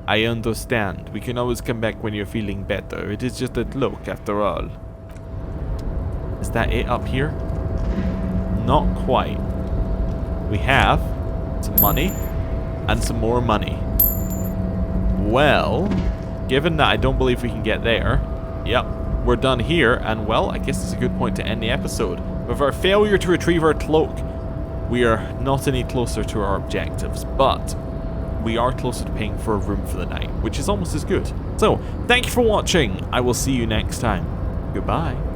I understand. We can always come back when you're feeling better. It is just a cloak, after all. Is that it up here? Not quite. We have some money and some more money. Well, given that I don't believe we can get there, yep, we're done here, and well, I guess it's a good point to end the episode. With our failure to retrieve our cloak, we are not any closer to our objectives, but we are closer to paying for a room for the night, which is almost as good. So, thank you for watching. I will see you next time. Goodbye.